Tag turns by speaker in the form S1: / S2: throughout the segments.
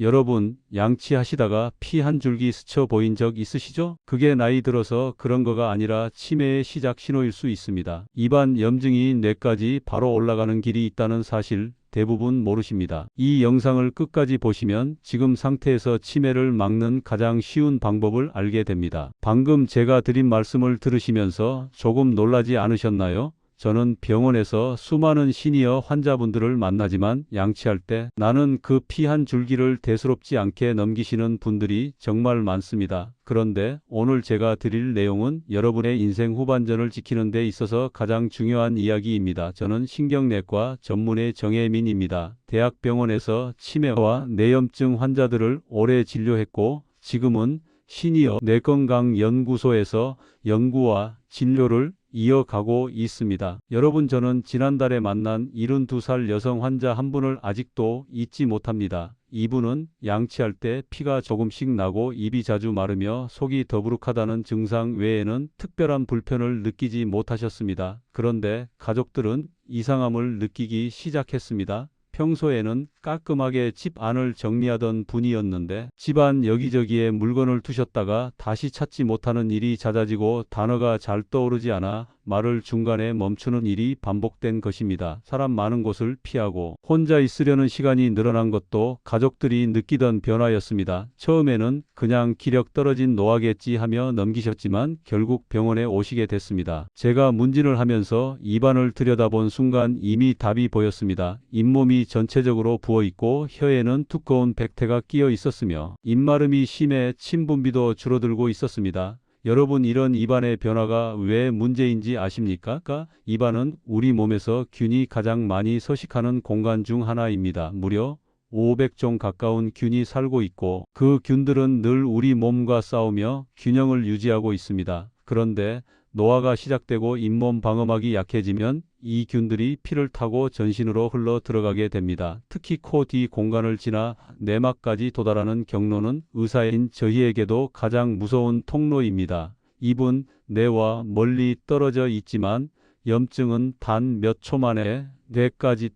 S1: 여러분, 양치하시다가 피 한 줄기 스쳐 보인 적 있으시죠? 그게 나이 들어서 그런 거가 아니라 치매의 시작 신호일 수 있습니다. 입안 염증이 뇌까지 바로 올라가는 길이 있다는 사실 대부분 모르십니다. 이 영상을 끝까지 보시면 지금 상태에서 치매를 막는 가장 쉬운 방법을 알게 됩니다. 방금 제가 드린 말씀을 들으시면서 조금 놀라지 않으셨나요? 저는 병원에서 수많은 시니어 환자분들을 만나지만 양치할 때 나는 그 피 한 줄기를 대수롭지 않게 넘기시는 분들이 정말 많습니다. 그런데 오늘 제가 드릴 내용은 여러분의 인생 후반전을 지키는 데 있어서 가장 중요한 이야기입니다. 저는 신경내과 전문의 정혜민입니다. 대학병원에서 치매와 뇌염증 환자들을 오래 진료했고 지금은 시니어 뇌건강연구소에서 연구와 진료를 이어가고 있습니다. 여러분, 저는 지난달에 만난 72살 여성 환자 한 분을 아직도 잊지 못합니다. 이분은 양치할 때 피가 조금씩 나고 입이 자주 마르며 속이 더부룩하다는 증상 외에는 특별한 불편을 느끼지 못하셨습니다. 그런데 가족들은 이상함을 느끼기 시작했습니다. 평소에는 깔끔하게 집 안을 정리하던 분이었는데 집안 여기저기에 물건을 두셨다가 다시 찾지 못하는 일이 잦아지고 단어가 잘 떠오르지 않아 말을 중간에 멈추는 일이 반복된 것입니다. 사람 많은 곳을 피하고 혼자 있으려는 시간이 늘어난 것도 가족들이 느끼던 변화였습니다. 처음에는 그냥 기력 떨어진 노화겠지 하며 넘기셨지만 결국 병원에 오시게 됐습니다. 제가 문진을 하면서 입안을 들여다본 순간 이미 답이 보였습니다. 잇몸이 전체적으로 부어있고 혀에는 두꺼운 백태가 끼어 있었으며 입마름이 심해 침 분비도 줄어들고 있었습니다. 여러분, 이런 입안의 변화가 왜 문제인지 아십니까? 입안은 우리 몸에서 균이 가장 많이 서식하는 공간 중 하나입니다. 무려 500종 가까운 균이 살고 있고 그 균들은 늘 우리 몸과 싸우며 균형을 유지하고 있습니다. 그런데 노화가 시작되고 잇몸 방어막이 약해지면 이 균들이 피를 타고 전신으로 흘러 들어가게 됩니다. 특히 코 뒤 공간을 지나 내막까지 도달하는 경로는 의사인 저희에게도 가장 무서운 통로입니다. 입은 뇌와 멀리 떨어져 있지만 염증은 단 몇 초 만에 뇌까지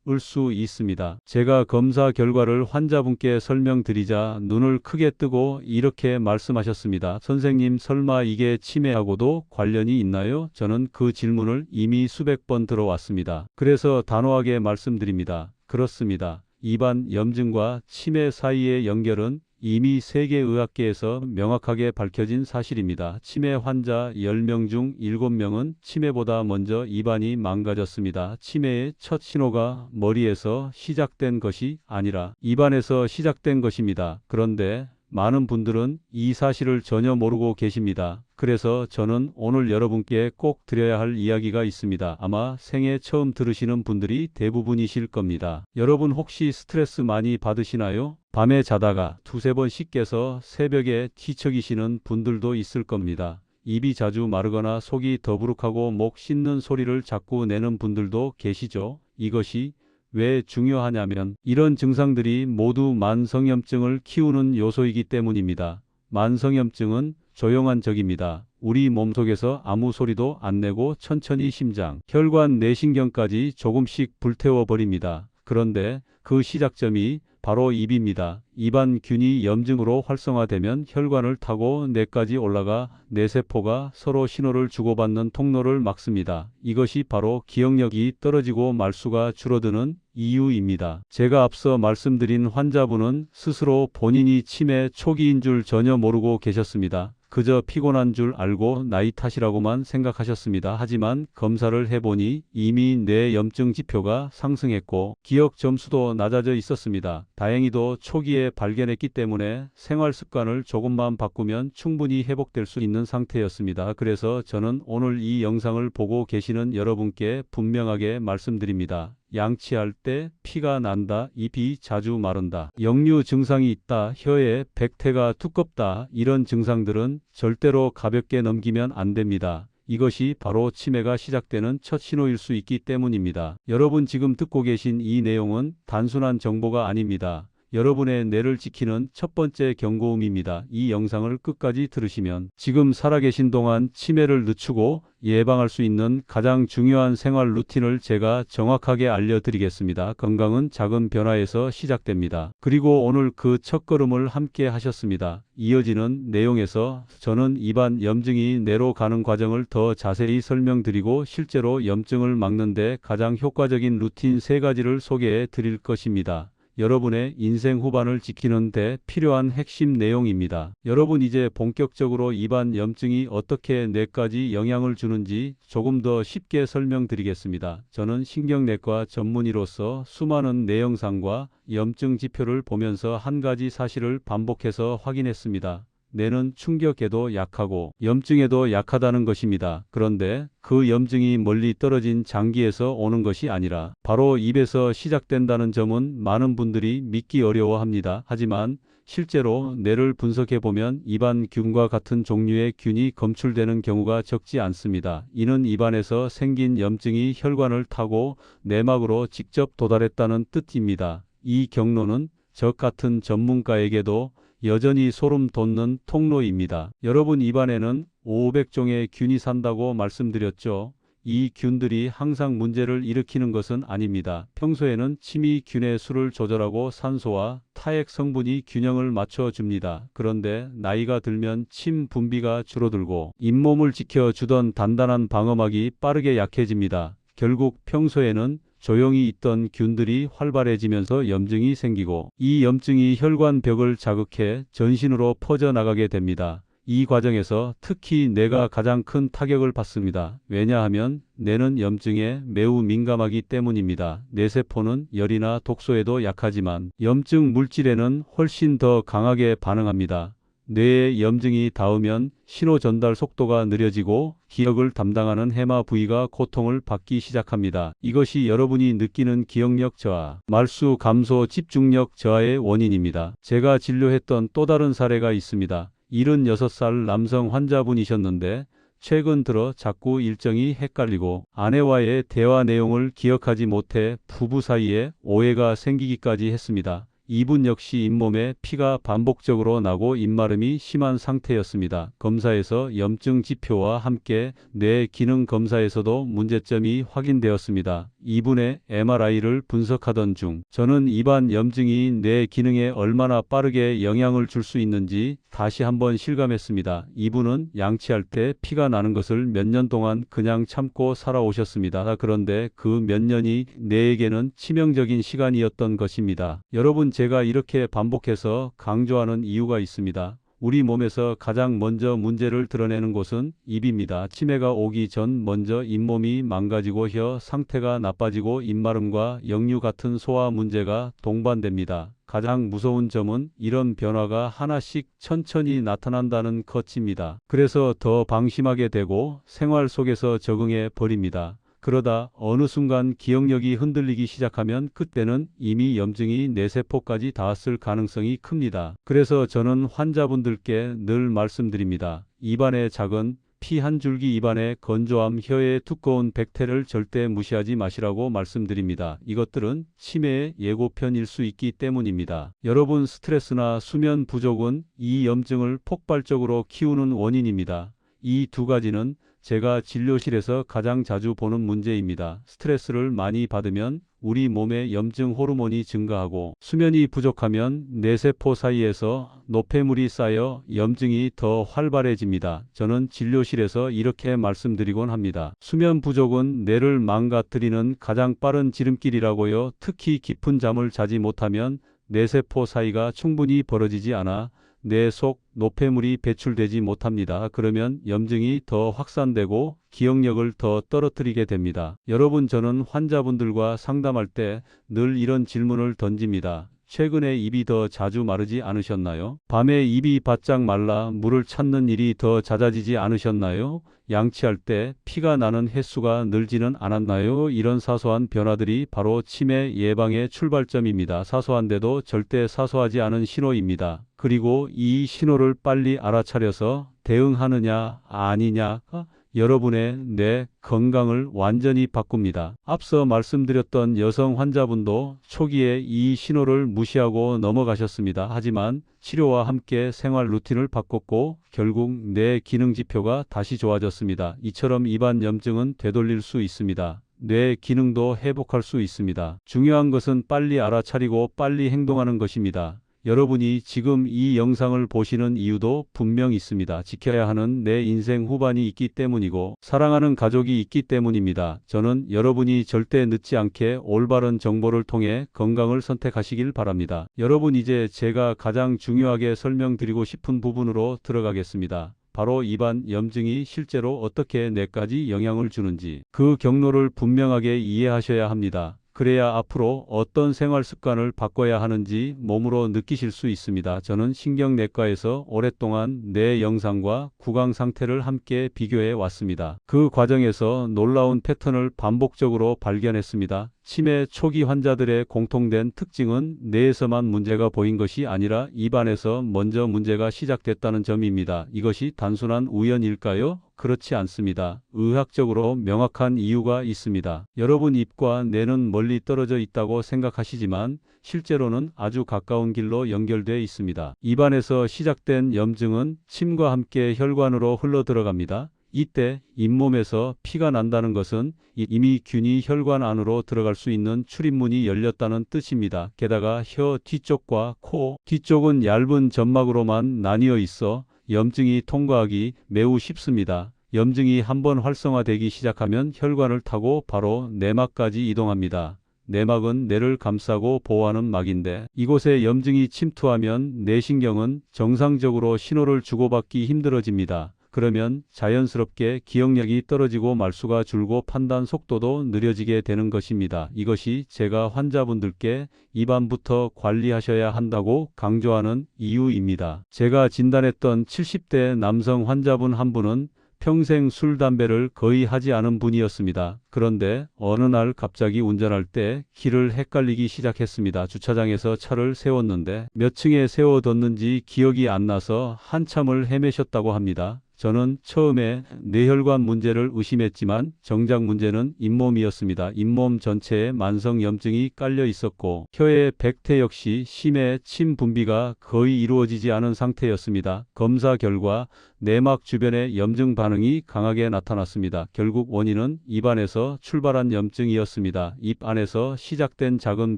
S1: 올 수 있습니다. 제가 검사 결과를 환자분께 설명드리자 눈을 크게 뜨고 이렇게 말씀하셨습니다. 선생님, 설마 이게 치매하고도 관련이 있나요? 저는 그 질문을 이미 수백 번 들어왔습니다. 그래서 단호하게 말씀드립니다. 그렇습니다. 입안 염증과 치매 사이의 연결은 이미 세계의학계에서 명확하게 밝혀진 사실입니다. 치매 환자 10명 중 7명은 치매보다 먼저 입안이 망가졌습니다. 치매의 첫 신호가 머리에서 시작된 것이 아니라 입안에서 시작된 것입니다. 그런데 많은 분들은 이 사실을 전혀 모르고 계십니다. 그래서 저는 오늘 여러분께 꼭 드려야 할 이야기가 있습니다. 아마 생애 처음 들으시는 분들이 대부분이실 겁니다. 여러분, 혹시 스트레스 많이 받으시나요? 밤에 자다가 두세 번씩 깨서 새벽에 뒤척이시는 분들도 있을 겁니다. 입이 자주 마르거나 속이 더부룩하고 목 씻는 소리를 자꾸 내는 분들도 계시죠? 이것이 왜 중요하냐면 이런 증상들이 모두 만성염증을 키우는 요소이기 때문입니다. 만성염증은 조용한 적입니다. 우리 몸속에서 아무 소리도 안 내고 천천히 심장, 혈관, 뇌신경까지 조금씩 불태워버립니다. 그런데 그 시작점이 바로 입입니다. 입안균이 염증으로 활성화되면 혈관을 타고 뇌까지 올라가 뇌세포가 서로 신호를 주고받는 통로를 막습니다. 이것이 바로 기억력이 떨어지고 말수가 줄어드는 이유입니다. 제가 앞서 말씀드린 환자분은 스스로 본인이 치매 초기인 줄 전혀 모르고 계셨습니다. 그저 피곤한 줄 알고 나이 탓이라고만 생각하셨습니다. 하지만 검사를 해보니 이미 뇌 염증 지표가 상승했고 기억 점수도 낮아져 있었습니다. 다행히도 초기에 발견했기 때문에 생활 습관을 조금만 바꾸면 충분히 회복될 수 있는 상태였습니다. 그래서 저는 오늘 이 영상을 보고 계시는 여러분께 분명하게 말씀드립니다. 양치할 때 피가 난다, 입이 자주 마른다, 역류 증상이 있다, 혀에 백태가 두껍다, 이런 증상들은 절대로 가볍게 넘기면 안 됩니다. 이것이 바로 치매가 시작되는 첫 신호일 수 있기 때문입니다. 여러분, 지금 듣고 계신 이 내용은 단순한 정보가 아닙니다. 여러분의 뇌를 지키는 첫 번째 경고음입니다. 이 영상을 끝까지 들으시면 지금 살아계신 동안 치매를 늦추고 예방할 수 있는 가장 중요한 생활 루틴을 제가 정확하게 알려드리겠습니다. 건강은 작은 변화에서 시작됩니다. 그리고 오늘 그 첫걸음을 함께 하셨습니다. 이어지는 내용에서 저는 입안 염증이 뇌로 가는 과정을 더 자세히 설명드리고 실제로 염증을 막는 데 가장 효과적인 루틴 3가지를 소개해 드릴 것입니다. 여러분의 인생 후반을 지키는 데 필요한 핵심 내용입니다. 여러분, 이제 본격적으로 입안 염증이 어떻게 뇌까지 영향을 주는지 조금 더 쉽게 설명드리겠습니다. 저는 신경내과 전문의로서 수많은 뇌 영상과 염증 지표를 보면서 한 가지 사실을 반복해서 확인했습니다. 뇌는 충격에도 약하고 염증에도 약하다는 것입니다. 그런데 그 염증이 멀리 떨어진 장기에서 오는 것이 아니라 바로 입에서 시작된다는 점은 많은 분들이 믿기 어려워합니다. 하지만 실제로 뇌를 분석해보면 입안균과 같은 종류의 균이 검출되는 경우가 적지 않습니다. 이는 입안에서 생긴 염증이 혈관을 타고 내막으로 직접 도달했다는 뜻입니다. 이 경로는 저 같은 전문가에게도 여전히 소름 돋는 통로입니다. 여러분, 입안에는 500종의 균이 산다고 말씀드렸죠. 이 균들이 항상 문제를 일으키는 것은 아닙니다. 평소에는 침이 균의 수를 조절하고 산소와 타액 성분이 균형을 맞춰줍니다. 그런데 나이가 들면 침 분비가 줄어들고 잇몸을 지켜주던 단단한 방어막이 빠르게 약해집니다. 결국 평소에는 조용히 있던 균들이 활발해지면서 염증이 생기고 이 염증이 혈관벽을 자극해 전신으로 퍼져나가게 됩니다. 이 과정에서 특히 뇌가 가장 큰 타격을 받습니다. 왜냐하면 뇌는 염증에 매우 민감하기 때문입니다. 뇌세포는 열이나 독소에도 약하지만 염증 물질에는 훨씬 더 강하게 반응합니다. 뇌에 염증이 닿으면 신호 전달 속도가 느려지고 기억을 담당하는 해마 부위가 고통을 받기 시작합니다. 이것이 여러분이 느끼는 기억력 저하, 말수 감소, 집중력 저하의 원인입니다. 제가 진료했던 또 다른 사례가 있습니다. 76살 남성 환자분이셨는데 최근 들어 자꾸 일정이 헷갈리고 아내와의 대화 내용을 기억하지 못해 부부 사이에 오해가 생기기까지 했습니다. 이분 역시 잇몸에 피가 반복적으로 나고 입마름이 심한 상태였습니다. 검사에서 염증 지표와 함께 뇌 기능 검사에서도 문제점이 확인되었습니다. 이분의 MRI를 분석하던 중 저는 입안 염증이 뇌 기능에 얼마나 빠르게 영향을 줄 수 있는지 다시 한번 실감했습니다. 이분은 양치할 때 피가 나는 것을 몇 년 동안 그냥 참고 살아오셨습니다. 그런데 그 몇 년이 뇌에게는 치명적인 시간이었던 것입니다. 여러분, 제가 이렇게 반복해서 강조하는 이유가 있습니다. 우리 몸에서 가장 먼저 문제를 드러내는 곳은 입입니다. 치매가 오기 전 먼저 잇몸이 망가지고 혀 상태가 나빠지고 입마름과 역류 같은 소화 문제가 동반됩니다. 가장 무서운 점은 이런 변화가 하나씩 천천히 나타난다는 것입니다. 그래서 더 방심하게 되고 생활 속에서 적응해 버립니다. 그러다 어느 순간 기억력이 흔들리기 시작하면 그때는 이미 염증이 뇌세포까지 닿았을 가능성이 큽니다. 그래서 저는 환자분들께 늘 말씀드립니다. 입안의 작은 피 한 줄기, 입안의 건조함, 혀의 두꺼운 백태를 절대 무시하지 마시라고 말씀드립니다. 이것들은 치매의 예고편일 수 있기 때문입니다. 여러분, 스트레스나 수면 부족은 이 염증을 폭발적으로 키우는 원인입니다. 이 두 가지는 제가 진료실에서 가장 자주 보는 문제입니다. 스트레스를 많이 받으면 우리 몸의 염증 호르몬이 증가하고 수면이 부족하면 뇌세포 사이에서 노폐물이 쌓여 염증이 더 활발해집니다. 저는 진료실에서 이렇게 말씀드리곤 합니다. 수면 부족은 뇌를 망가뜨리는 가장 빠른 지름길이라고요. 특히 깊은 잠을 자지 못하면 뇌세포 사이가 충분히 벌어지지 않아 뇌 속 노폐물이 배출되지 못합니다. 그러면 염증이 더 확산되고 기억력을 더 떨어뜨리게 됩니다. 여러분, 저는 환자분들과 상담할 때 늘 이런 질문을 던집니다. 최근에 입이 더 자주 마르지 않으셨나요? 밤에 입이 바짝 말라 물을 찾는 일이 더 잦아지지 않으셨나요? 양치할 때 피가 나는 횟수가 늘지는 않았나요? 이런 사소한 변화들이 바로 치매 예방의 출발점입니다. 사소한데도 절대 사소하지 않은 신호입니다. 그리고 이 신호를 빨리 알아차려서 대응하느냐 아니냐가 여러분의 뇌 건강을 완전히 바꿉니다. 앞서 말씀드렸던 여성 환자분도 초기에 이 신호를 무시하고 넘어가셨습니다. 하지만 치료와 함께 생활 루틴을 바꿨고 결국 뇌 기능 지표가 다시 좋아졌습니다. 이처럼 입안 염증은 되돌릴 수 있습니다. 뇌 기능도 회복할 수 있습니다. 중요한 것은 빨리 알아차리고 빨리 행동하는 것입니다. 여러분이 지금 이 영상을 보시는 이유도 분명 있습니다. 지켜야 하는 내 인생 후반이 있기 때문이고 사랑하는 가족이 있기 때문입니다. 저는 여러분이 절대 늦지 않게 올바른 정보를 통해 건강을 선택하시길 바랍니다. 여러분, 이제 제가 가장 중요하게 설명드리고 싶은 부분으로 들어가겠습니다. 바로 입안 염증이 실제로 어떻게 뇌까지 영향을 주는지 그 경로를 분명하게 이해하셔야 합니다. 그래야 앞으로 어떤 생활 습관을 바꿔야 하는지 몸으로 느끼실 수 있습니다. 저는 신경내과에서 오랫동안 뇌 영상과 구강 상태를 함께 비교해 왔습니다. 그 과정에서 놀라운 패턴을 반복적으로 발견했습니다. 치매 초기 환자들의 공통된 특징은 뇌에서만 문제가 보인 것이 아니라 입안에서 먼저 문제가 시작됐다는 점입니다. 이것이 단순한 우연일까요? 그렇지 않습니다. 의학적으로 명확한 이유가 있습니다. 여러분, 입과 뇌는 멀리 떨어져 있다고 생각하시지만 실제로는 아주 가까운 길로 연결되어 있습니다. 입안에서 시작된 염증은 침과 함께 혈관으로 흘러 들어갑니다. 이때 잇몸에서 피가 난다는 것은 이미 균이 혈관 안으로 들어갈 수 있는 출입문이 열렸다는 뜻입니다. 게다가 혀 뒤쪽과 코 뒤쪽은 얇은 점막으로만 나뉘어 있어 염증이 통과하기 매우 쉽습니다. 염증이 한번 활성화되기 시작하면 혈관을 타고 바로 내막까지 이동합니다. 내막은 뇌를 감싸고 보호하는 막인데 이곳에 염증이 침투하면 뇌신경은 정상적으로 신호를 주고받기 힘들어집니다. 그러면 자연스럽게 기억력이 떨어지고 말수가 줄고 판단 속도도 느려지게 되는 것입니다. 이것이 제가 환자분들께 입안부터 관리하셔야 한다고 강조하는 이유입니다. 제가 진단했던 70대 남성 환자분 한 분은 평생 술, 담배를 거의 하지 않은 분이었습니다. 그런데 어느 날 갑자기 운전할 때 길을 헷갈리기 시작했습니다. 주차장에서 차를 세웠는데 몇 층에 세워뒀는지 기억이 안 나서 한참을 헤매셨다고 합니다. 저는 처음에 뇌혈관 문제를 의심했지만 정작 문제는 잇몸이었습니다. 잇몸 전체에 만성 염증이 깔려 있었고 혀의 백태 역시 심해 침 분비가 거의 이루어지지 않은 상태였습니다. 검사 결과 내막 주변에 염증 반응이 강하게 나타났습니다. 결국 원인은 입안에서 출발한 염증이었습니다. 입 안에서 시작된 작은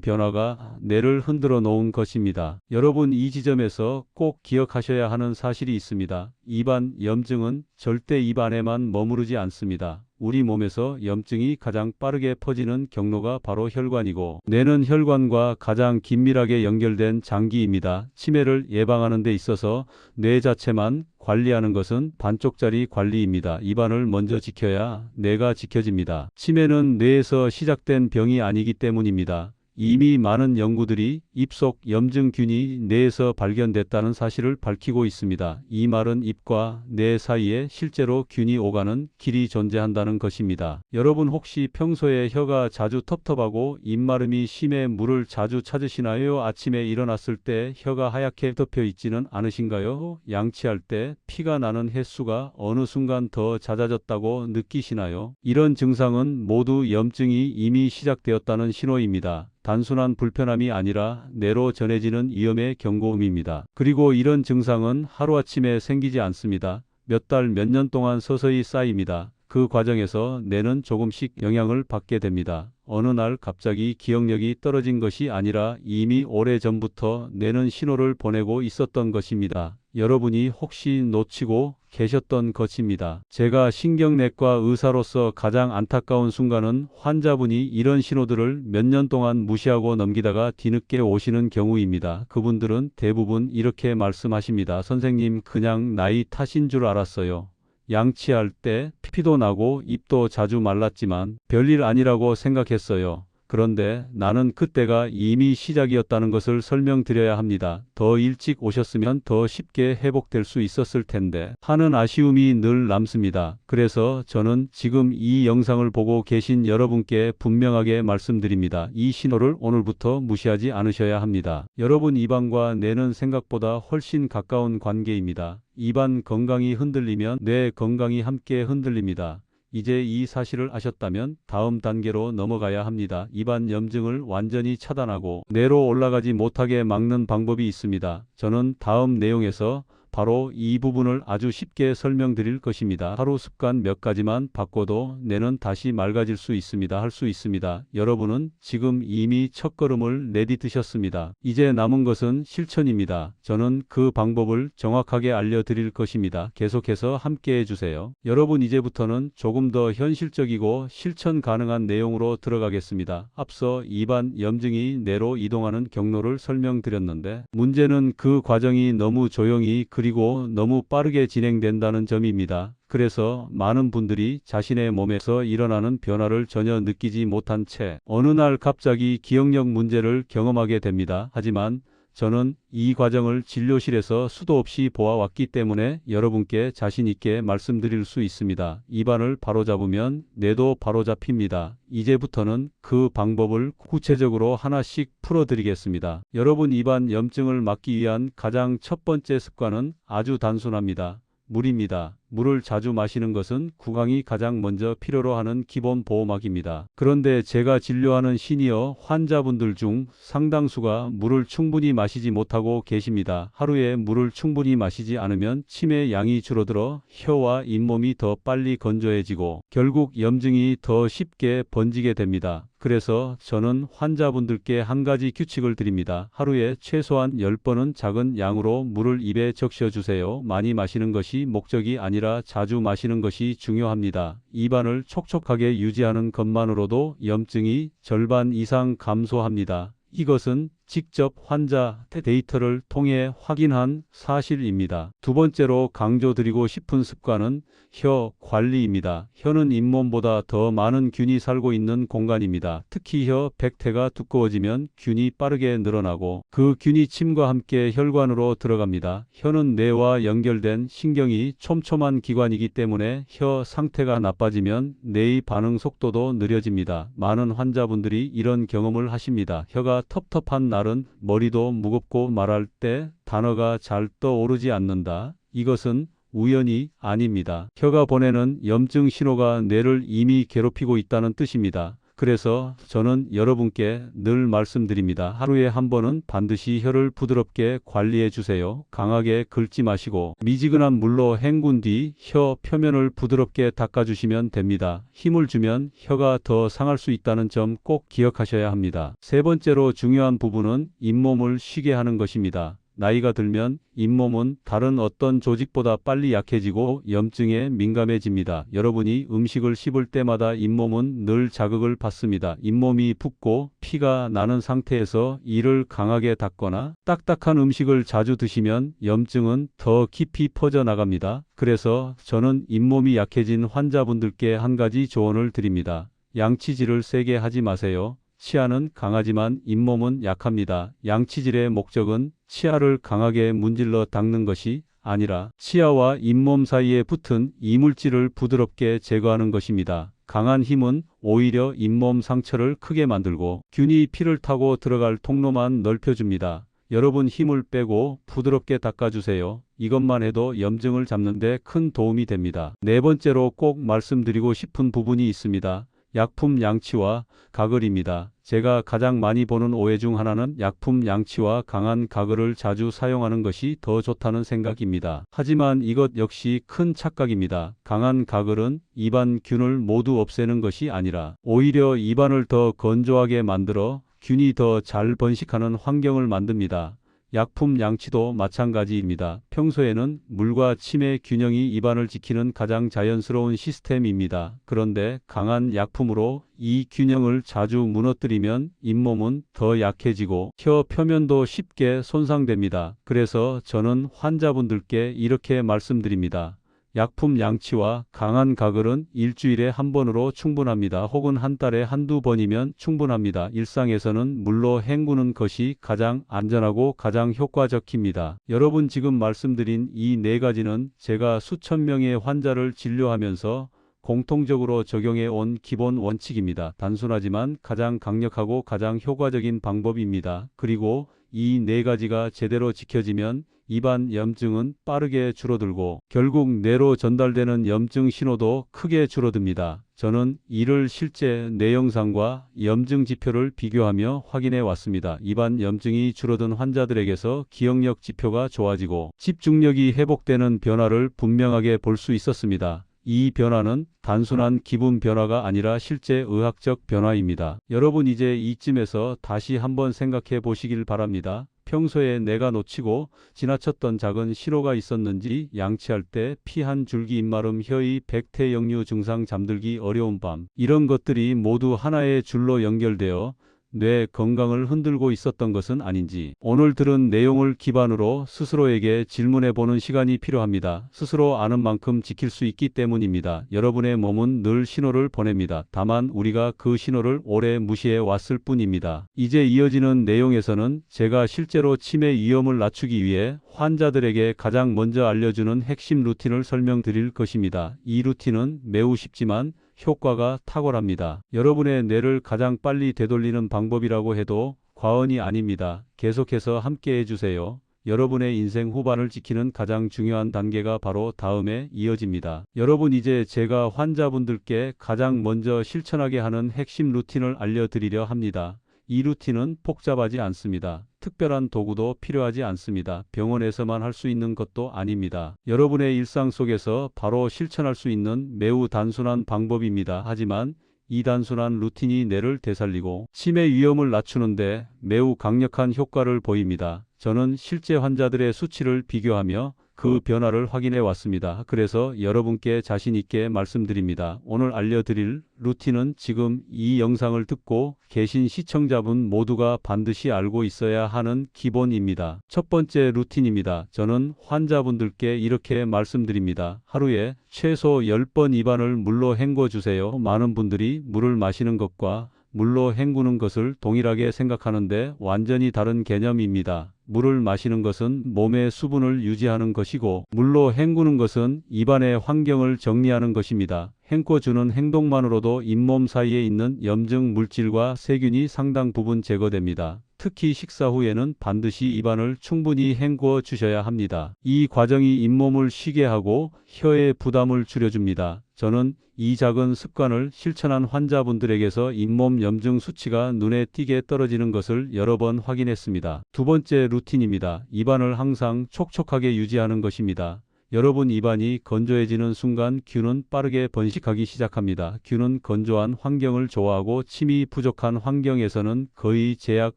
S1: 변화가 뇌를 흔들어 놓은 것입니다. 여러분, 이 지점에서 꼭 기억하셔야 하는 사실이 있습니다. 입안 염증은 절대 입 안에만 머무르지 않습니다. 우리 몸에서 염증이 가장 빠르게 퍼지는 경로가 바로 혈관이고 뇌는 혈관과 가장 긴밀하게 연결된 장기입니다. 치매를 예방하는 데 있어서 뇌 자체만 관리하는 것은 반쪽짜리 관리입니다. 입안을 먼저 지켜야 뇌가 지켜집니다. 치매는 뇌에서 시작된 병이 아니기 때문입니다. 이미 많은 연구들이 입속 염증균이 뇌에서 발견됐다는 사실을 밝히고 있습니다. 이 말은 입과 뇌 사이에 실제로 균이 오가는 길이 존재한다는 것입니다. 여러분, 혹시 평소에 혀가 자주 텁텁하고 입마름이 심해 물을 자주 찾으시나요? 아침에 일어났을 때 혀가 하얗게 덮여 있지는 않으신가요? 양치할 때 피가 나는 횟수가 어느 순간 더 잦아졌다고 느끼시나요? 이런 증상은 모두 염증이 이미 시작되었다는 신호입니다. 단순한 불편함이 아니라 뇌로 전해지는 위험의 경고음입니다. 그리고 이런 증상은 하루아침에 생기지 않습니다. 몇 달, 몇 년 동안 서서히 쌓입니다. 그 과정에서 뇌는 조금씩 영향을 받게 됩니다. 어느 날 갑자기 기억력이 떨어진 것이 아니라 이미 오래전부터 뇌는 신호를 보내고 있었던 것입니다. 여러분이 혹시 놓치고 계셨던 것입니다. 제가 신경내과 의사로서 가장 안타까운 순간은 환자분이 이런 신호들을 몇 년 동안 무시하고 넘기다가 뒤늦게 오시는 경우입니다. 그분들은 대부분 이렇게 말씀하십니다. 선생님, 그냥 나이 탓인 줄 알았어요. 양치할 때 피도 나고 입도 자주 말랐지만 별일 아니라고 생각했어요. 그런데 나는 그때가 이미 시작이었다는 것을 설명드려야 합니다. 더 일찍 오셨으면 더 쉽게 회복될 수 있었을 텐데 하는 아쉬움이 늘 남습니다. 그래서 저는 지금 이 영상을 보고 계신 여러분께 분명하게 말씀드립니다. 이 신호를 오늘부터 무시하지 않으셔야 합니다. 여러분, 입안과 뇌는 생각보다 훨씬 가까운 관계입니다. 입안 건강이 흔들리면 뇌 건강이 함께 흔들립니다. 이제 이 사실을 아셨다면 다음 단계로 넘어가야 합니다. 입안 염증을 완전히 차단하고 뇌로 올라가지 못하게 막는 방법이 있습니다. 저는 다음 내용에서 바로 이 부분을 아주 쉽게 설명드릴 것입니다. 하루 습관 몇 가지만 바꿔도 뇌는 다시 맑아질 수 있습니다. 할 수 있습니다. 여러분은 지금 이미 첫걸음을 내디디셨습니다. 이제 남은 것은 실천입니다. 저는 그 방법을 정확하게 알려드릴 것입니다. 계속해서 함께 해주세요. 여러분, 이제부터는 조금 더 현실적이고 실천 가능한 내용으로 들어가겠습니다. 앞서 입안 염증이 뇌로 이동하는 경로를 설명드렸는데 문제는 그 과정이 너무 조용히 그리고 너무 빠르게 진행된다는 점입니다. 그래서 많은 분들이 자신의 몸에서 일어나는 변화를 전혀 느끼지 못한 채 어느 날 갑자기 기억력 문제를 경험하게 됩니다. 하지만 저는 이 과정을 진료실에서 수도 없이 보아왔기 때문에 여러분께 자신 있게 말씀드릴 수 있습니다. 입안을 바로잡으면 뇌도 바로잡힙니다. 이제부터는 그 방법을 구체적으로 하나씩 풀어드리겠습니다. 여러분, 입안 염증을 막기 위한 가장 첫 번째 습관은 아주 단순합니다. 물입니다. 물을 자주 마시는 것은 구강이 가장 먼저 필요로 하는 기본 보호막입니다. 그런데 제가 진료하는 시니어 환자분들 중 상당수가 물을 충분히 마시지 못하고 계십니다. 하루에 물을 충분히 마시지 않으면 침의 양이 줄어들어 혀와 잇몸이 더 빨리 건조해지고 결국 염증이 더 쉽게 번지게 됩니다. 그래서 저는 환자분들께 한 가지 규칙을 드립니다. 하루에 최소한 10번은 작은 양으로 물을 입에 적셔주세요. 많이 마시는 것이 목적이 아니라 자주 마시는 것이 중요합니다. 입안을 촉촉하게 유지하는 것만으로도 염증이 절반 이상 감소합니다. 이것은 직접 환자 데이터를 통해 확인한 사실입니다. 두 번째로 강조드리고 싶은 습관은 혀 관리입니다. 혀는 잇몸보다 더 많은 균이 살고 있는 공간입니다. 특히 혀 백태가 두꺼워지면 균이 빠르게 늘어나고 그 균이 침과 함께 혈관으로 들어갑니다. 혀는 뇌와 연결된 신경이 촘촘한 기관이기 때문에 혀 상태가 나빠지면 뇌의 반응 속도도 느려집니다. 많은 환자분들이 이런 경험을 하십니다. 혀가 텁텁한 날은 머리도 무겁고 말할 때 단어가 잘 떠오르지 않는다. 이것은 우연이 아닙니다. 혀가 보내는 염증 신호가 뇌를 이미 괴롭히고 있다는 뜻입니다. 그래서 저는 여러분께 늘 말씀드립니다. 하루에 한 번은 반드시 혀를 부드럽게 관리해 주세요. 강하게 긁지 마시고 미지근한 물로 헹군 뒤 혀 표면을 부드럽게 닦아주시면 됩니다. 힘을 주면 혀가 더 상할 수 있다는 점 꼭 기억하셔야 합니다. 세 번째로 중요한 부분은 잇몸을 쉬게 하는 것입니다. 나이가 들면 잇몸은 다른 어떤 조직보다 빨리 약해지고 염증에 민감해집니다. 여러분이 음식을 씹을 때마다 잇몸은 늘 자극을 받습니다. 잇몸이 붓고 피가 나는 상태에서 이를 강하게 닦거나 딱딱한 음식을 자주 드시면 염증은 더 깊이 퍼져나갑니다. 그래서 저는 잇몸이 약해진 환자분들께 한 가지 조언을 드립니다. 양치질을 세게 하지 마세요. 치아는 강하지만 잇몸은 약합니다. 양치질의 목적은 치아를 강하게 문질러 닦는 것이 아니라 치아와 잇몸 사이에 붙은 이물질을 부드럽게 제거하는 것입니다. 강한 힘은 오히려 잇몸 상처를 크게 만들고 균이 피를 타고 들어갈 통로만 넓혀줍니다. 여러분, 힘을 빼고 부드럽게 닦아주세요. 이것만 해도 염증을 잡는 데 큰 도움이 됩니다. 네 번째로 꼭 말씀드리고 싶은 부분이 있습니다. 약품 양치와 가글입니다. 제가 가장 많이 보는 오해 중 하나는 약품 양치와 강한 가글을 자주 사용하는 것이 더 좋다는 생각입니다. 하지만 이것 역시 큰 착각입니다. 강한 가글은 입안 균을 모두 없애는 것이 아니라 오히려 입안을 더 건조하게 만들어 균이 더 잘 번식하는 환경을 만듭니다. 약품 양치도 마찬가지입니다. 평소에는 물과 침의 균형이 입안을 지키는 가장 자연스러운 시스템입니다. 그런데 강한 약품으로 이 균형을 자주 무너뜨리면 잇몸은 더 약해지고 혀 표면도 쉽게 손상됩니다. 그래서 저는 환자분들께 이렇게 말씀드립니다. 약품 양치와 강한 가글은 일주일에 한 번으로 충분합니다. 혹은 한 달에 한두 번이면 충분합니다. 일상에서는 물로 헹구는 것이 가장 안전하고 가장 효과적입니다. 여러분, 지금 말씀드린 이 네 가지는 제가 수천 명의 환자를 진료하면서 공통적으로 적용해 온 기본 원칙입니다. 단순하지만 가장 강력하고 가장 효과적인 방법입니다. 그리고 이 네 가지가 제대로 지켜지면 입안 염증은 빠르게 줄어들고 결국 뇌로 전달되는 염증 신호도 크게 줄어듭니다. 저는 이를 실제 뇌 영상과 염증 지표를 비교하며 확인해 왔습니다. 입안 염증이 줄어든 환자들에게서 기억력 지표가 좋아지고 집중력이 회복되는 변화를 분명하게 볼 수 있었습니다. 이 변화는 단순한 기분 변화가 아니라 실제 의학적 변화입니다. 여러분 이제 이쯤에서 다시 한번 생각해 보시길 바랍니다. 평소에 내가 놓치고 지나쳤던 작은 신호가 있었는지 양치할 때 피 한 줄기 입마름 혀의 백태역류 증상 잠들기 어려운 밤 이런 것들이 모두 하나의 줄로 연결되어 뇌 건강을 흔들고 있었던 것은 아닌지 오늘 들은 내용을 기반으로 스스로에게 질문해 보는 시간이 필요합니다. 스스로 아는 만큼 지킬 수 있기 때문입니다. 여러분의 몸은 늘 신호를 보냅니다. 다만 우리가 그 신호를 오래 무시해 왔을 뿐입니다. 이제 이어지는 내용에서는 제가 실제로 치매 위험을 낮추기 위해 환자들에게 가장 먼저 알려주는 핵심 루틴을 설명드릴 것입니다. 이 루틴은 매우 쉽지만 효과가 탁월합니다. 여러분의 뇌를 가장 빨리 되돌리는 방법이라고 해도 과언이 아닙니다. 계속해서 함께 해주세요. 여러분의 인생 후반을 지키는 가장 중요한 단계가 바로 다음에 이어집니다. 여러분 이제 제가 환자분들께 가장 먼저 실천하게 하는 핵심 루틴을 알려드리려 합니다. 이 루틴은 복잡하지 않습니다. 특별한 도구도 필요하지 않습니다. 병원에서만 할 수 있는 것도 아닙니다. 여러분의 일상 속에서 바로 실천할 수 있는 매우 단순한 방법입니다. 하지만 이 단순한 루틴이 뇌를 되살리고 치매 위험을 낮추는데 매우 강력한 효과를 보입니다. 저는 실제 환자들의 수치를 비교하며 그 변화를 확인해 왔습니다. 그래서 여러분께 자신 있게 말씀드립니다. 오늘 알려드릴 루틴은 지금 이 영상을 듣고 계신 시청자분 모두가 반드시 알고 있어야 하는 기본입니다. 첫 번째 루틴입니다. 저는 환자분들께 이렇게 말씀드립니다. 하루에 최소 10번 입안을 물로 헹궈 주세요. 많은 분들이 물을 마시는 것과 물로 헹구는 것을 동일하게 생각하는데 완전히 다른 개념입니다. 물을 마시는 것은 몸의 수분을 유지하는 것이고 물로 헹구는 것은 입안의 환경을 정리하는 것입니다. 헹궈주는 행동만으로도 잇몸 사이에 있는 염증 물질과 세균이 상당 부분 제거됩니다. 특히 식사 후에는 반드시 입안을 충분히 헹궈 주셔야 합니다. 이 과정이 잇몸을 쉬게 하고 혀의 부담을 줄여줍니다. 저는 이 작은 습관을 실천한 환자분들에게서 잇몸 염증 수치가 눈에 띄게 떨어지는 것을 여러 번 확인했습니다. 두 번째 루틴입니다. 입안을 항상 촉촉하게 유지하는 것입니다. 여러분 입안이 건조해지는 순간 균은 빠르게 번식하기 시작합니다. 균은 건조한 환경을 좋아하고 침이 부족한 환경에서는 거의 제약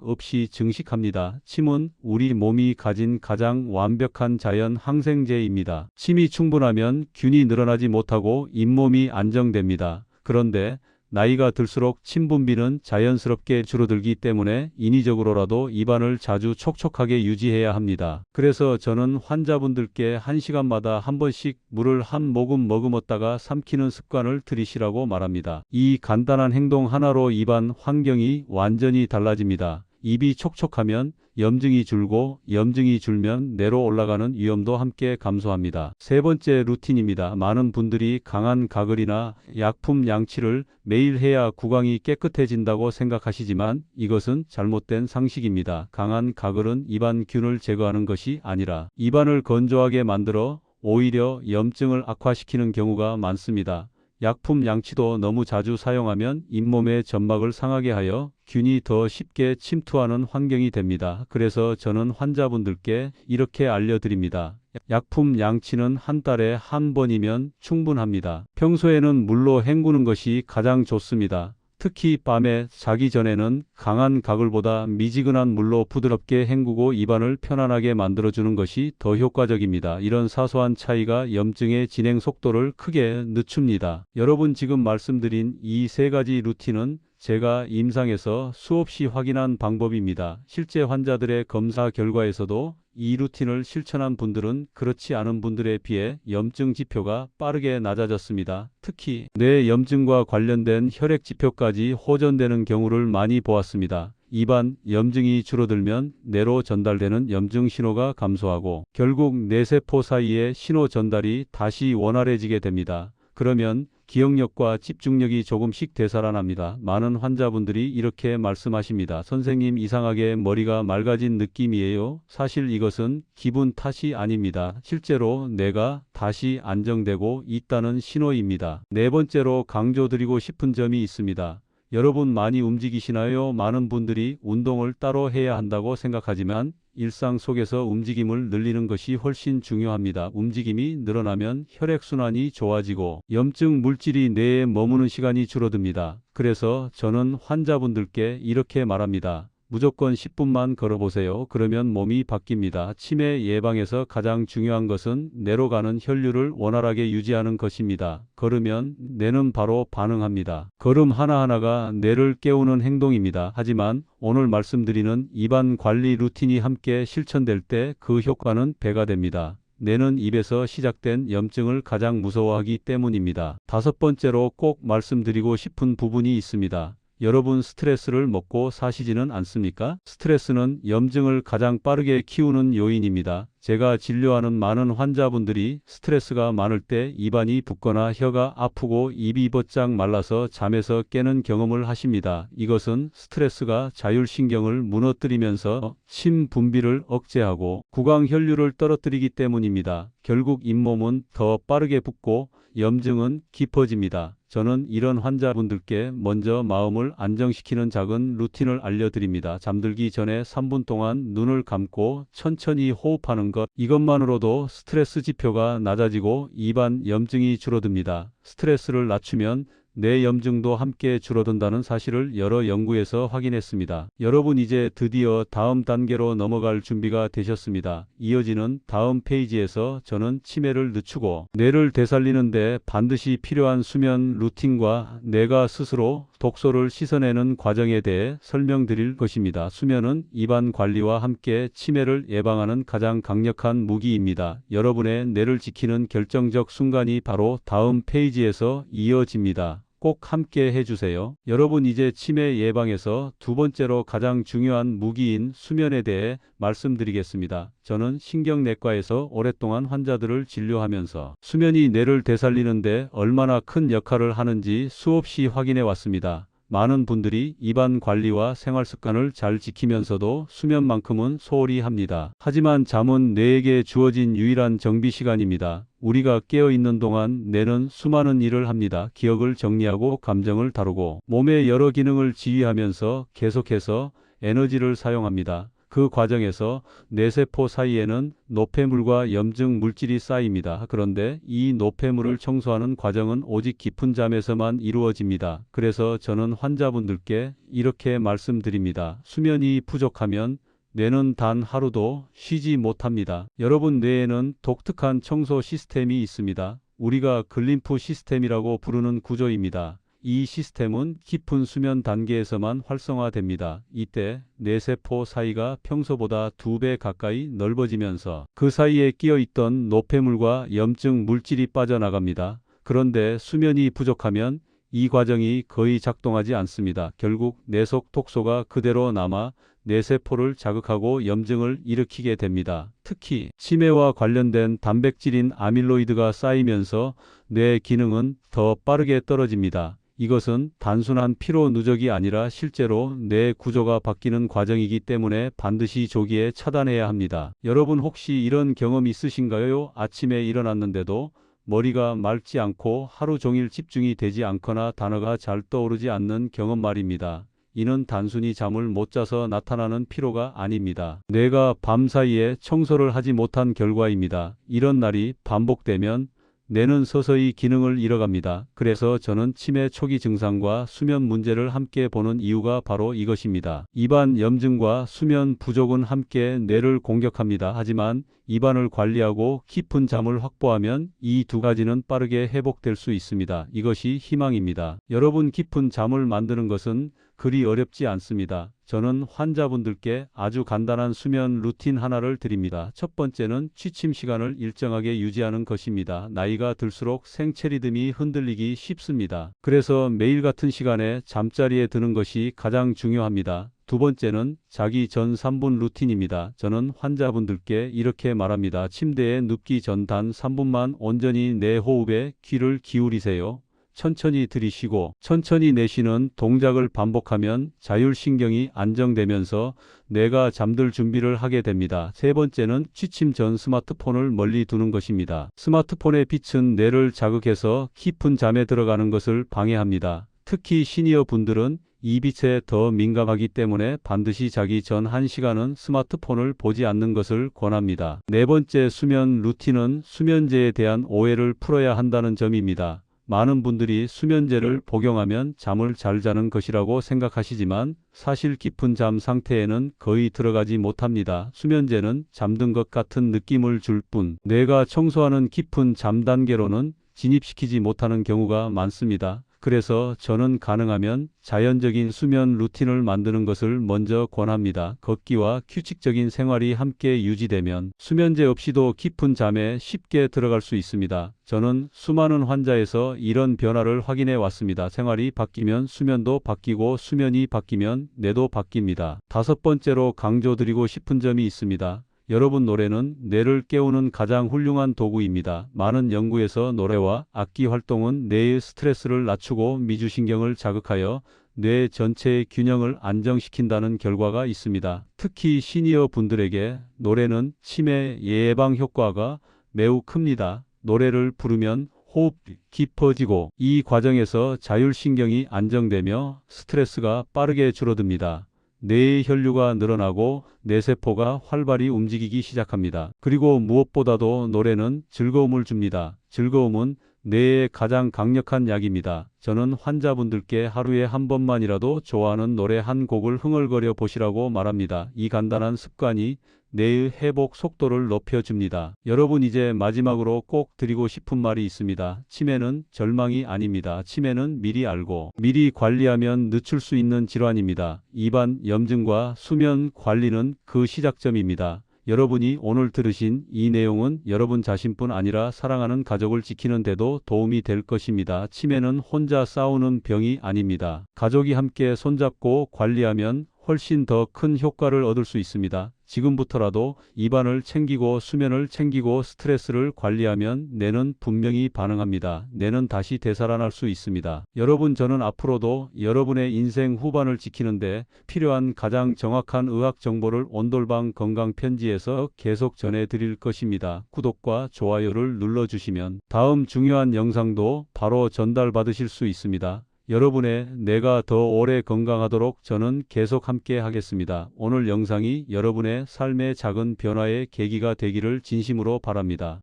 S1: 없이 증식합니다. 침은 우리 몸이 가진 가장 완벽한 자연 항생제입니다. 침이 충분하면 균이 늘어나지 못하고 잇몸이 안정됩니다. 그런데 나이가 들수록 침 분비는 자연스럽게 줄어들기 때문에 인위적으로라도 입안을 자주 촉촉하게 유지해야 합니다. 그래서 저는 환자분들께 1시간마다 한 번씩 물을 한 모금 머금었다가 삼키는 습관을 들이시라고 말합니다. 이 간단한 행동 하나로 입안 환경이 완전히 달라집니다. 입이 촉촉하면 염증이 줄고 염증이 줄면 뇌로 올라가는 위험도 함께 감소합니다. 세 번째 루틴입니다. 많은 분들이 강한 가글이나 약품 양치를 매일 해야 구강이 깨끗해진다고 생각하시지만 이것은 잘못된 상식입니다. 강한 가글은 입안 균을 제거하는 것이 아니라 입안을 건조하게 만들어 오히려 염증을 악화시키는 경우가 많습니다. 약품 양치도 너무 자주 사용하면 잇몸의 점막을 상하게 하여 균이 더 쉽게 침투하는 환경이 됩니다. 그래서 저는 환자분들께 이렇게 알려드립니다. 약품 양치는 한 달에 한 번이면 충분합니다. 평소에는 물로 헹구는 것이 가장 좋습니다. 특히 밤에 자기 전에는 강한 가글보다 미지근한 물로 부드럽게 헹구고 입안을 편안하게 만들어주는 것이 더 효과적입니다. 이런 사소한 차이가 염증의 진행 속도를 크게 늦춥니다. 여러분 지금 말씀드린 이 세 가지 루틴은 제가 임상에서 수없이 확인한 방법입니다. 실제 환자들의 검사 결과에서도 이 루틴을 실천한 분들은 그렇지 않은 분들에 비해 염증 지표가 빠르게 낮아졌습니다. 특히 뇌 염증과 관련된 혈액 지표까지 호전되는 경우를 많이 보았습니다. 입안 염증이 줄어들면 뇌로 전달되는 염증 신호가 감소하고 결국 뇌세포 사이의 신호 전달이 다시 원활해지게 됩니다. 그러면 기억력과 집중력이 조금씩 되살아납니다. 많은 환자분들이 이렇게 말씀하십니다. 선생님, 이상하게 머리가 맑아진 느낌이에요. 사실 이것은 기분 탓이 아닙니다. 실제로 뇌가 다시 안정되고 있다는 신호입니다. 네 번째로 강조드리고 싶은 점이 있습니다. 여러분 많이 움직이시나요? 많은 분들이 운동을 따로 해야 한다고 생각하지만 일상 속에서 움직임을 늘리는 것이 훨씬 중요합니다. 움직임이 늘어나면 혈액순환이 좋아지고 염증 물질이 뇌에 머무는 시간이 줄어듭니다. 그래서 저는 환자분들께 이렇게 말합니다. 무조건 10분만 걸어보세요. 그러면 몸이 바뀝니다. 치매 예방에서 가장 중요한 것은 뇌로 가는 혈류를 원활하게 유지하는 것입니다. 걸으면 뇌는 바로 반응합니다. 걸음 하나하나가 뇌를 깨우는 행동입니다. 하지만 오늘 말씀드리는 입안 관리 루틴이 함께 실천될 때 그 효과는 배가 됩니다. 뇌는 입에서 시작된 염증을 가장 무서워하기 때문입니다. 다섯 번째로 꼭 말씀드리고 싶은 부분이 있습니다. 여러분 스트레스를 먹고 사시지는 않습니까? 스트레스는 염증을 가장 빠르게 키우는 요인입니다. 제가 진료하는 많은 환자분들이 스트레스가 많을 때 입안이 붓거나 혀가 아프고 입이 버짝 말라서 잠에서 깨는 경험을 하십니다. 이것은 스트레스가 자율신경을 무너뜨리면서 침 분비를 억제하고 구강 혈류를 떨어뜨리기 때문입니다. 결국 잇몸은 더 빠르게 붓고 염증은 깊어집니다. 저는 이런 환자분들께 먼저 마음을 안정시키는 작은 루틴을 알려드립니다. 잠들기 전에 3분 동안 눈을 감고 천천히 호흡하는 것. 이것만으로도 스트레스 지표가 낮아지고 입안 염증이 줄어듭니다. 스트레스를 낮추면 뇌 염증도 함께 줄어든다는 사실을 여러 연구에서 확인했습니다. 여러분 이제 드디어 다음 단계로 넘어갈 준비가 되셨습니다. 이어지는 다음 페이지에서 저는 치매를 늦추고 뇌를 되살리는데 반드시 필요한 수면 루틴과 뇌가 스스로 독소를 씻어내는 과정에 대해 설명드릴 것입니다. 수면은 입안 관리와 함께 치매를 예방하는 가장 강력한 무기입니다. 여러분의 뇌를 지키는 결정적 순간이 바로 다음 페이지에서 이어집니다. 꼭 함께 해주세요. 여러분 이제 치매 예방에서 두 번째로 가장 중요한 무기인 수면에 대해 말씀드리겠습니다. 저는 신경내과에서 오랫동안 환자들을 진료하면서 수면이 뇌를 되살리는데 얼마나 큰 역할을 하는지 수없이 확인해 왔습니다. 많은 분들이 입안 관리와 생활 습관을 잘 지키면서도 수면만큼은 소홀히 합니다. 하지만 잠은 뇌에게 주어진 유일한 정비 시간입니다. 우리가 깨어있는 동안 뇌는 수많은 일을 합니다. 기억을 정리하고 감정을 다루고 몸의 여러 기능을 지휘하면서 계속해서 에너지를 사용합니다. 그 과정에서 뇌세포 사이에는 노폐물과 염증 물질이 쌓입니다. 그런데 이 노폐물을 청소하는 과정은 오직 깊은 잠에서만 이루어집니다. 그래서 저는 환자분들께 이렇게 말씀드립니다. 수면이 부족하면 뇌는 단 하루도 쉬지 못합니다. 여러분 뇌에는 독특한 청소 시스템이 있습니다. 우리가 글림프 시스템이라고 부르는 구조입니다. 이 시스템은 깊은 수면 단계에서만 활성화됩니다. 이때 뇌세포 사이가 평소보다 2배 가까이 넓어지면서 그 사이에 끼어 있던 노폐물과 염증 물질이 빠져나갑니다. 그런데 수면이 부족하면 이 과정이 거의 작동하지 않습니다. 결국 뇌 속 독소가 그대로 남아 뇌세포를 자극하고 염증을 일으키게 됩니다. 특히 치매와 관련된 단백질인 아밀로이드가 쌓이면서 뇌 기능은 더 빠르게 떨어집니다. 이것은 단순한 피로 누적이 아니라 실제로 뇌 구조가 바뀌는 과정이기 때문에 반드시 조기에 차단해야 합니다. 여러분 혹시 이런 경험 있으신가요? 아침에 일어났는데도 머리가 맑지 않고 하루 종일 집중이 되지 않거나 단어가 잘 떠오르지 않는 경험 말입니다. 이는 단순히 잠을 못 자서 나타나는 피로가 아닙니다. 뇌가 밤사이에 청소를 하지 못한 결과입니다. 이런 날이 반복되면 뇌는 서서히 기능을 잃어갑니다. 그래서 저는 치매 초기 증상과 수면 문제를 함께 보는 이유가 바로 이것입니다. 입안 염증과 수면 부족은 함께 뇌를 공격합니다. 하지만 입안을 관리하고 깊은 잠을 확보하면 이 두 가지는 빠르게 회복될 수 있습니다. 이것이 희망입니다. 여러분 깊은 잠을 만드는 것은 그리 어렵지 않습니다. 저는 환자분들께 아주 간단한 수면 루틴 하나를 드립니다. 첫 번째는 취침 시간을 일정하게 유지하는 것입니다. 나이가 들수록 생체 리듬이 흔들리기 쉽습니다. 그래서 매일 같은 시간에 잠자리에 드는 것이 가장 중요합니다. 두 번째는 자기 전 3분 루틴입니다. 저는 환자분들께 이렇게 말합니다. 침대에 눕기 전 단 3분만 온전히 내 호흡에 귀를 기울이세요. 천천히 들이쉬고 천천히 내쉬는 동작을 반복하면 자율신경이 안정되면서 뇌가 잠들 준비를 하게 됩니다. 세 번째는 취침 전 스마트폰을 멀리 두는 것입니다. 스마트폰의 빛은 뇌를 자극해서 깊은 잠에 들어가는 것을 방해합니다. 특히 시니어 분들은 이 빛에 더 민감하기 때문에 반드시 자기 전 1시간은 스마트폰을 보지 않는 것을 권합니다. 네 번째 수면 루틴은 수면제에 대한 오해를 풀어야 한다는 점입니다. 많은 분들이 수면제를 복용하면 잠을 잘 자는 것이라고 생각하시지만 사실 깊은 잠 상태에는 거의 들어가지 못합니다. 수면제는 잠든 것 같은 느낌을 줄 뿐 뇌가 청소하는 깊은 잠 단계로는 진입시키지 못하는 경우가 많습니다. 그래서 저는 가능하면 자연적인 수면 루틴을 만드는 것을 먼저 권합니다. 걷기와 규칙적인 생활이 함께 유지되면 수면제 없이도 깊은 잠에 쉽게 들어갈 수 있습니다. 저는 수많은 환자에서 이런 변화를 확인해 왔습니다. 생활이 바뀌면 수면도 바뀌고 수면이 바뀌면 뇌도 바뀝니다. 다섯 번째로 강조드리고 싶은 점이 있습니다. 여러분, 노래는 뇌를 깨우는 가장 훌륭한 도구입니다. 많은 연구에서 노래와 악기 활동은 뇌의 스트레스를 낮추고 미주신경을 자극하여 뇌 전체의 균형을 안정시킨다는 결과가 있습니다. 특히 시니어 분들에게 노래는 치매 예방 효과가 매우 큽니다. 노래를 부르면 호흡이 깊어지고 이 과정에서 자율신경이 안정되며 스트레스가 빠르게 줄어듭니다. 뇌의 혈류가 늘어나고 뇌세포가 활발히 움직이기 시작합니다. 그리고 무엇보다도 노래는 즐거움을 줍니다. 즐거움은 뇌의 가장 강력한 약입니다. 저는 환자분들께 하루에 한 번만이라도 좋아하는 노래 한 곡을 흥얼거려 보시라고 말합니다. 이 간단한 습관이 뇌의 회복 속도를 높여줍니다. 여러분, 이제 마지막으로 꼭 드리고 싶은 말이 있습니다. 치매는 절망이 아닙니다. 치매는 미리 알고 미리 관리하면 늦출 수 있는 질환입니다. 입안 염증과 수면 관리는 그 시작점입니다. 여러분이 오늘 들으신 이 내용은 여러분 자신뿐 아니라 사랑하는 가족을 지키는 데도 도움이 될 것입니다. 치매는 혼자 싸우는 병이 아닙니다. 가족이 함께 손잡고 관리하면 훨씬 더 큰 효과를 얻을 수 있습니다. 지금부터라도 입안을 챙기고 수면을 챙기고 스트레스를 관리하면 뇌는 분명히 반응합니다. 뇌는 다시 되살아날 수 있습니다. 여러분, 저는 앞으로도 여러분의 인생 후반을 지키는데 필요한 가장 정확한 의학 정보를 온돌방 건강편지에서 계속 전해드릴 것입니다. 구독과 좋아요를 눌러주시면 다음 중요한 영상도 바로 전달받으실 수 있습니다. 여러분의 뇌가 더 오래 건강하도록 저는 계속 함께 하겠습니다. 오늘 영상이 여러분의 삶의 작은 변화의 계기가 되기를 진심으로 바랍니다.